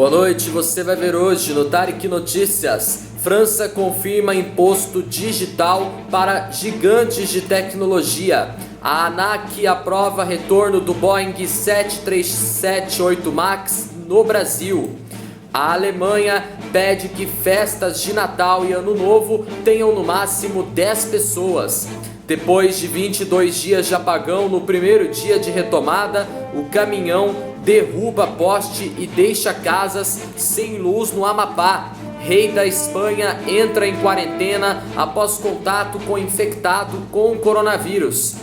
Boa noite, você vai ver hoje no Tarek Notícias. França confirma imposto digital para gigantes de tecnologia. A ANAC aprova retorno do Boeing 737-8 MAX no Brasil. A Alemanha pede que festas de Natal e Ano Novo tenham no máximo 10 pessoas. Depois de 22 dias de apagão, no primeiro dia de retomada, o caminhão derruba poste e deixa casas sem luz no Amapá. Rei da Espanha entra em quarentena após contato com infectado com o coronavírus.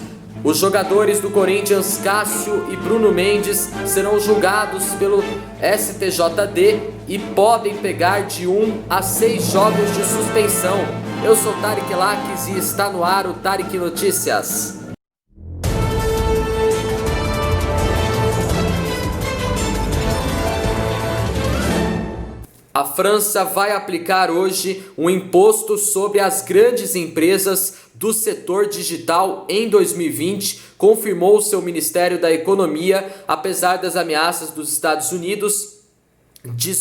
Os jogadores do Corinthians, Cássio e Bruno Mendes, serão julgados pelo STJD e podem pegar de 1 a 6 jogos de suspensão. Eu sou Tarek Lakes e está no ar o Tarek Notícias. A França vai aplicar hoje um imposto sobre as grandes empresas do setor digital em 2020, confirmou o seu Ministério da Economia, apesar das ameaças dos Estados Unidos de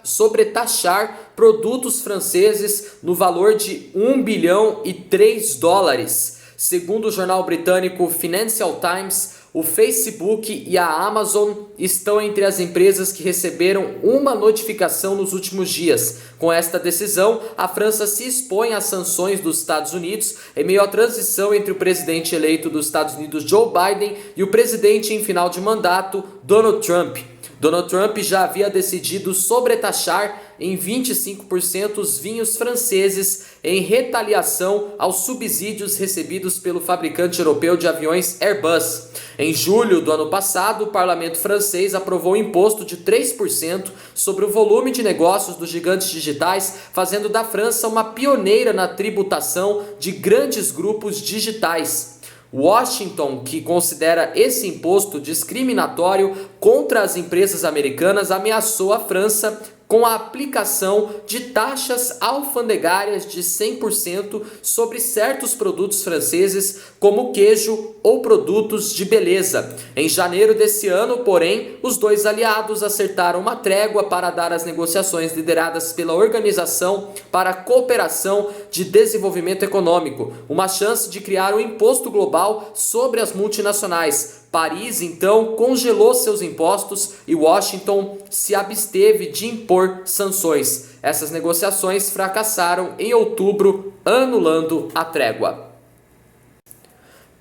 sobretaxar produtos franceses no valor de 1 bilhão e 3 dólares. Segundo o jornal britânico Financial Times, o Facebook e a Amazon estão entre as empresas que receberam uma notificação nos últimos dias. Com esta decisão, a França se expõe às sanções dos Estados Unidos em meio à transição entre o presidente eleito dos Estados Unidos, Joe Biden, e o presidente em final de mandato, Donald Trump. Donald Trump já havia decidido sobretaxar em 25% os vinhos franceses em retaliação aos subsídios recebidos pelo fabricante europeu de aviões Airbus. Em julho do ano passado, o parlamento francês aprovou um imposto de 3% sobre o volume de negócios dos gigantes digitais, fazendo da França uma pioneira na tributação de grandes grupos digitais. Washington, que considera esse imposto discriminatório contra as empresas americanas, ameaçou a França com a aplicação de taxas alfandegárias de 100% sobre certos produtos franceses, como queijo ou produtos de beleza. Em janeiro desse ano, porém, os dois aliados acertaram uma trégua para dar as negociações lideradas pela Organização para a Cooperação de Desenvolvimento Econômico, uma chance de criar um imposto global sobre as multinacionais. Paris, então, congelou seus impostos e Washington se absteve de impor sanções. Essas negociações fracassaram em outubro, anulando a trégua.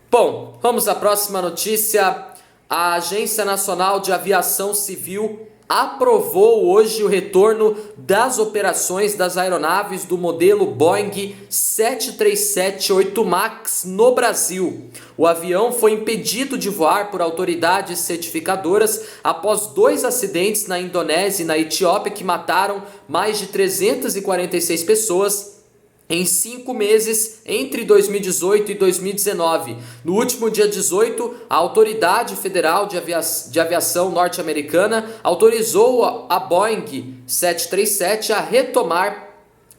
Bom, vamos à próxima notícia. A Agência Nacional de Aviação Civil aprovou hoje o retorno das operações das aeronaves do modelo Boeing 737-8 MAX no Brasil. O avião foi impedido de voar por autoridades certificadoras após 2 acidentes na Indonésia e na Etiópia que mataram mais de 346 pessoas em 5 meses entre 2018 e 2019. No último dia 18, a Autoridade Federal de Aviação Norte-Americana autorizou a Boeing 737 a retomar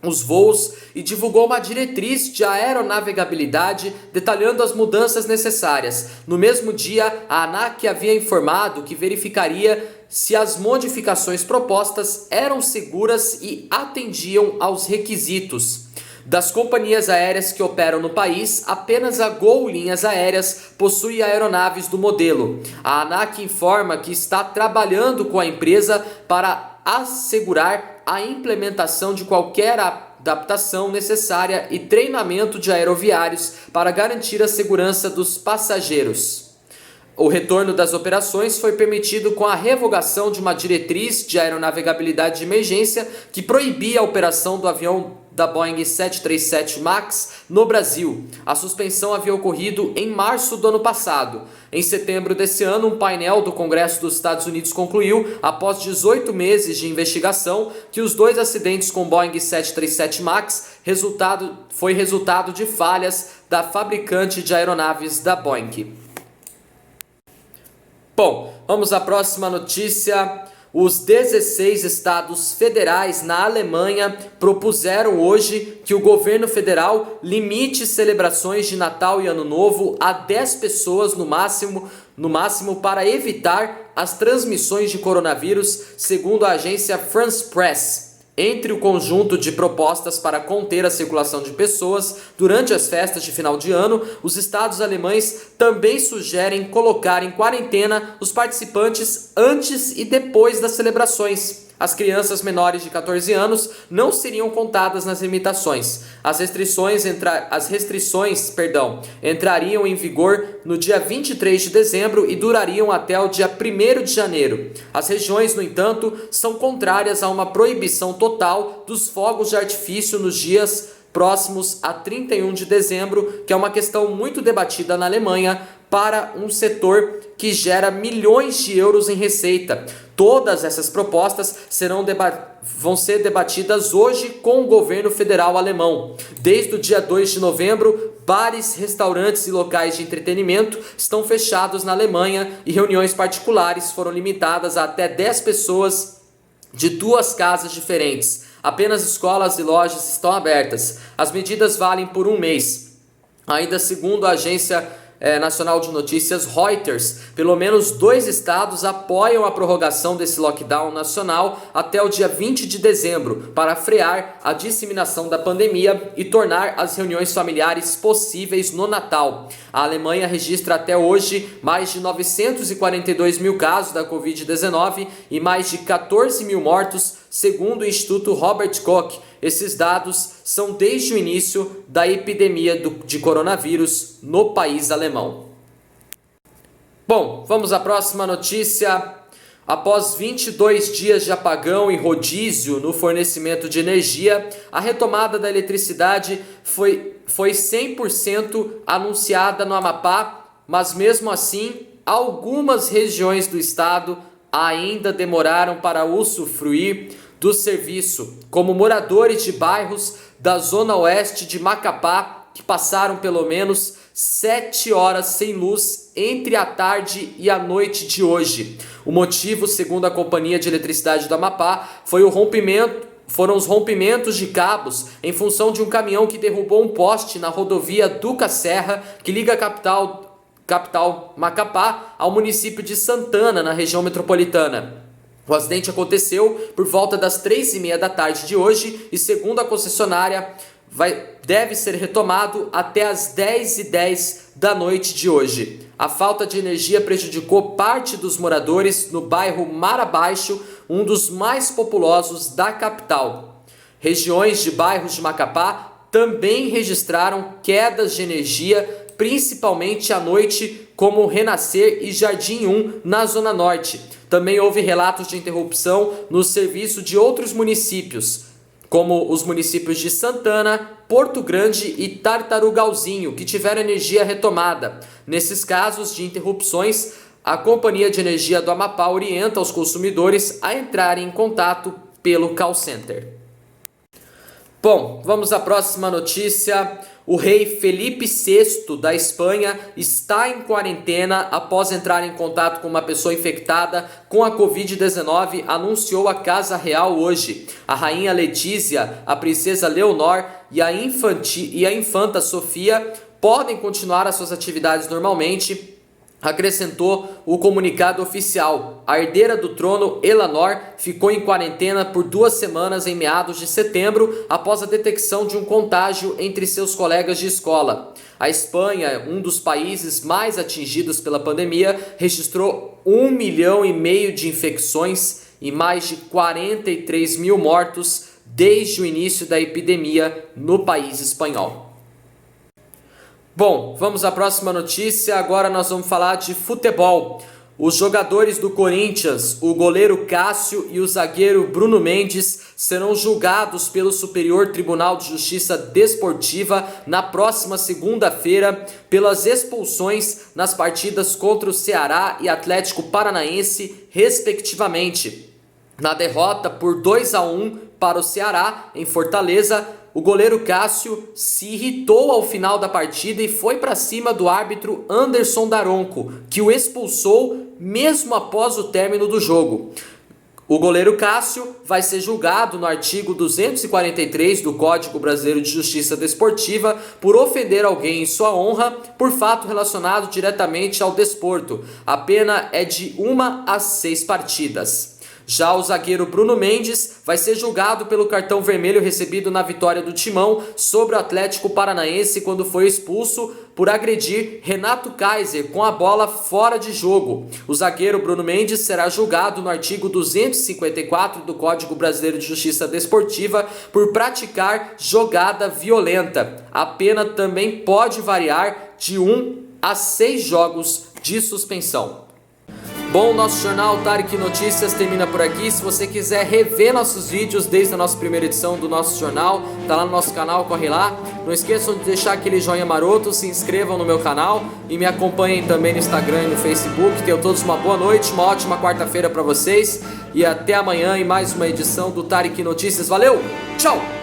os voos e divulgou uma diretriz de aeronavegabilidade detalhando as mudanças necessárias. No mesmo dia, a ANAC havia informado que verificaria se as modificações propostas eram seguras e atendiam aos requisitos. Das companhias aéreas que operam no país, apenas a Gol Linhas Aéreas possui aeronaves do modelo. A ANAC informa que está trabalhando com a empresa para assegurar a implementação de qualquer adaptação necessária e treinamento de aeroviários para garantir a segurança dos passageiros. O retorno das operações foi permitido com a revogação de uma diretriz de aeronavegabilidade de emergência que proibia a operação do avião da Boeing 737 MAX no Brasil. A suspensão havia ocorrido em março do ano passado. Em setembro desse ano, um painel do Congresso dos Estados Unidos concluiu, após 18 meses de investigação, que os 2 acidentes com Boeing 737 MAX foi resultado de falhas da fabricante de aeronaves da Boeing. Bom, vamos à próxima notícia. Os 16 estados federais na Alemanha propuseram hoje que o governo federal limite celebrações de Natal e Ano Novo a 10 pessoas no máximo no máximo para evitar as transmissões de coronavírus, segundo a agência France Press. Entre o conjunto de propostas para conter a circulação de pessoas durante as festas de final de ano, os estados alemães também sugerem colocar em quarentena os participantes antes e depois das celebrações. As crianças menores de 14 anos não seriam contadas nas limitações. As restrições entrariam em vigor no dia 23 de dezembro e durariam até o dia 1º de janeiro. As regiões, no entanto, são contrárias a uma proibição total dos fogos de artifício nos dias próximos a 31 de dezembro, que é uma questão muito debatida na Alemanha para um setor que gera milhões de euros em receita. Todas essas propostas vão ser debatidas hoje com o governo federal alemão. Desde o dia 2 de novembro, bares, restaurantes e locais de entretenimento estão fechados na Alemanha e reuniões particulares foram limitadas a até 10 pessoas de 2 casas diferentes. Apenas escolas e lojas estão abertas. As medidas valem por 1 mês. Ainda segundo a agência nacional de notícias Reuters, pelo menos 2 estados apoiam a prorrogação desse lockdown nacional até o dia 20 de dezembro para frear a disseminação da pandemia e tornar as reuniões familiares possíveis no Natal. A Alemanha registra até hoje mais de 942 mil casos da Covid-19 e mais de 14 mil mortos, segundo o Instituto Robert Koch. Esses dados são desde o início da epidemia de coronavírus no país alemão. Bom, vamos à próxima notícia. Após 22 dias de apagão e rodízio no fornecimento de energia, a retomada da eletricidade foi 100% anunciada no Amapá, mas mesmo assim, algumas regiões do estado ainda demoraram para usufruir do serviço, como moradores de bairros da zona oeste de Macapá, que passaram pelo menos 7 horas sem luz entre a tarde e a noite de hoje. O motivo, segundo a Companhia de Eletricidade do Amapá, foram os rompimentos de cabos em função de um caminhão que derrubou um poste na rodovia Duca Serra, que liga a capital Macapá ao município de Santana, na região metropolitana. O acidente aconteceu por volta das 3h30 da tarde de hoje e, segundo a concessionária, deve ser retomado até as 10h10 da noite de hoje. A falta de energia prejudicou parte dos moradores no bairro Mar Abaixo, um dos mais populosos da capital. Regiões de bairros de Macapá também registraram quedas de energia, principalmente à noite, como Renascer e Jardim 1, na Zona Norte. Também houve relatos de interrupção no serviço de outros municípios, como os municípios de Santana, Porto Grande e Tartarugalzinho, que tiveram energia retomada. Nesses casos de interrupções, a Companhia de Energia do Amapá orienta os consumidores a entrarem em contato pelo call center. Bom, vamos à próxima notícia. O rei Felipe VI da Espanha está em quarentena após entrar em contato com uma pessoa infectada com a Covid-19, anunciou a Casa Real hoje. A rainha Letícia, a princesa Leonor e a infanta Sofia podem continuar as suas atividades normalmente, acrescentou o comunicado oficial. A herdeira do trono, Eleanor, ficou em quarentena por 2 semanas em meados de setembro, após a detecção de um contágio entre seus colegas de escola. A Espanha, um dos países mais atingidos pela pandemia, registrou 1,5 milhão de infecções e mais de 43 mil mortos desde o início da epidemia no país espanhol. Bom, vamos à próxima notícia. Agora nós vamos falar de futebol. Os jogadores do Corinthians, o goleiro Cássio e o zagueiro Bruno Mendes, serão julgados pelo Superior Tribunal de Justiça Desportiva na próxima segunda-feira pelas expulsões nas partidas contra o Ceará e Atlético Paranaense, respectivamente. Na derrota por 2-1 para o Ceará, em Fortaleza, o goleiro Cássio se irritou ao final da partida e foi para cima do árbitro Anderson Daronco, que o expulsou mesmo após o término do jogo. O goleiro Cássio vai ser julgado no artigo 243 do Código Brasileiro de Justiça Desportiva por ofender alguém em sua honra por fato relacionado diretamente ao desporto. A pena é de 1 a 6 partidas. Já o zagueiro Bruno Mendes vai ser julgado pelo cartão vermelho recebido na vitória do Timão sobre o Atlético Paranaense quando foi expulso por agredir Renato Kaiser com a bola fora de jogo. O zagueiro Bruno Mendes será julgado no artigo 254 do Código Brasileiro de Justiça Desportiva por praticar jogada violenta. A pena também pode variar de 1 a 6 jogos de suspensão. Bom, nosso jornal Tarek Notícias termina por aqui. Se você quiser rever nossos vídeos desde a nossa primeira edição do nosso jornal, tá lá no nosso canal, corre lá. Não esqueçam de deixar aquele joinha maroto, se inscrevam no meu canal e me acompanhem também no Instagram e no Facebook. Tenham todos uma boa noite, uma ótima quarta-feira para vocês e até amanhã em mais uma edição do Tarek Notícias. Valeu, tchau!